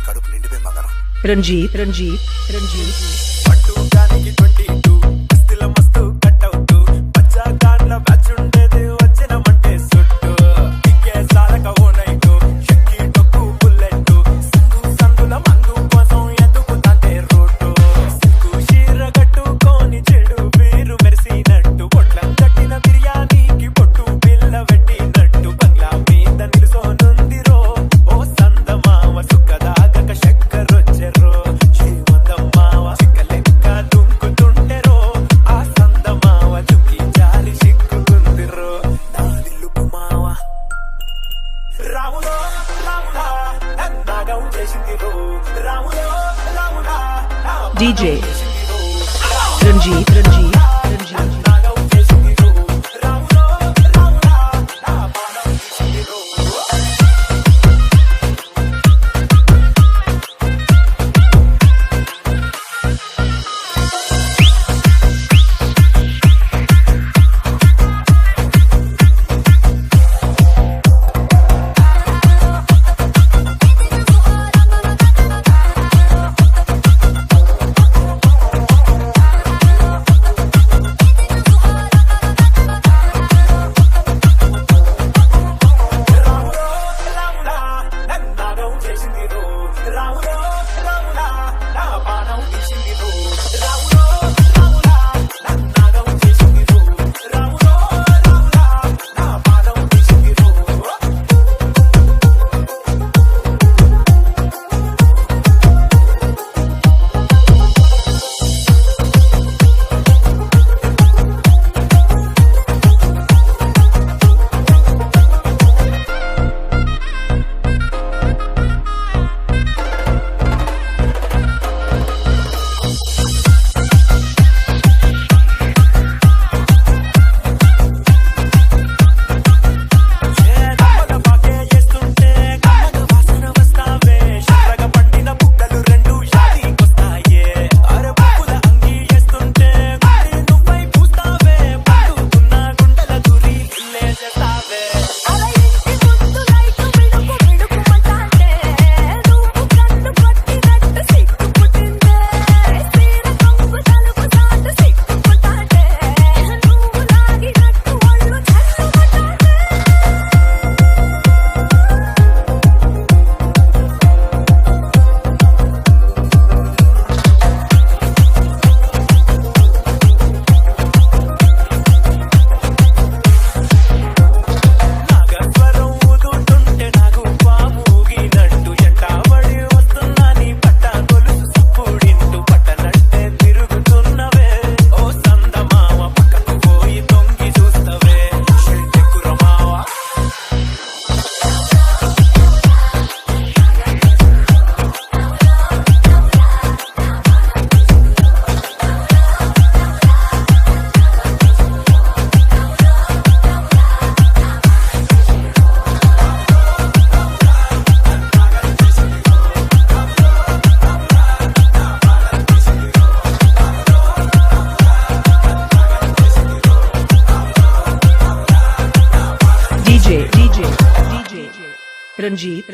కడుపు నిండిపోయి మగరం రంజిత్ పట్టుగానికి 22 మస్తుల మస్తు కట్ అవుతూ పచ్చా కార్ల బ్యాచ్ ఉండేది వచ్చినమంటే సుట్టు టికే సాలక ఓ నైటు షక్కి టొక్కు బుల్లెట్ సందుల మందు కోసం ఎదుగుతాంటే రోడ్డు సిక్కు షీర కట్టుకొని చెడు వీరు మెరిసినట్టు పొట్లం కట్టిన బిర్యానీకి పొట్టు బిల్ల పెట్టినట్టు బంగ్లా మీద నిలుసోనుందిరో ఓ సందమావ సుక్కదాగక చక్కరొచ్చెరో శ్రీమందమ్మావ చిక్కలెక్క దుంకుతుంటెరో ఆ సందమావ చుక్కి జారి సిక్కుకుందిరో నాదిల్లుకు మావ రాములో రాములా నన్నాగం చేసిందిరో రాములో రాములా DJ చేసిందిరో రంజిత్ నన్నాగం చేసిందిరో రాములో రాములా నా పానం తీసిందిరో రాములా నన్నాగం చేసిందిరో రాములో రాములా నా పానం తీసిందిరో రాములో రాములా నన్నాగం చేసిందిరో రాములో రాములా నా పానం తీసిందిరో చేదమ్మల పాకే చేస్తుంటే కమ్మగ వాసన వస్తావే శర్రగ పండిన బుగ్గలు రెండు షాదీకొస్తాయే అరే పువ్వుల అంగి చేస్తుంటే గుండె నువ్వై పూస్తావే పండుకున్న గుండెల దూరి ఇల్లే చేస్తావే అలా ఇంటి ముందు లైట్ మిడుకుమంటాంటే నువ్వు కన్ను కొట్టినట్టు సిగ్గు పుట్టిందే సీర కొంగు తలుపు సాటు సిగ్గుకుంటాంటే నువ్వు లాగినట్టు ఒళ్ళు చల్లుమంటాంటే నాగస్వరం ఊదుతుంటే నాకు పాము ఊగినట్టు ఎంటాబడి వస్తున్నా నీ పట్ట గొలుసు సప్పుడింటూ పట్టనట్టే తిరుగుతున్నవే ఓ సందమావ పక్కకు పోయి తొంగి చూస్తవే షెడ్డెక్కురమావ DJ రంజిత్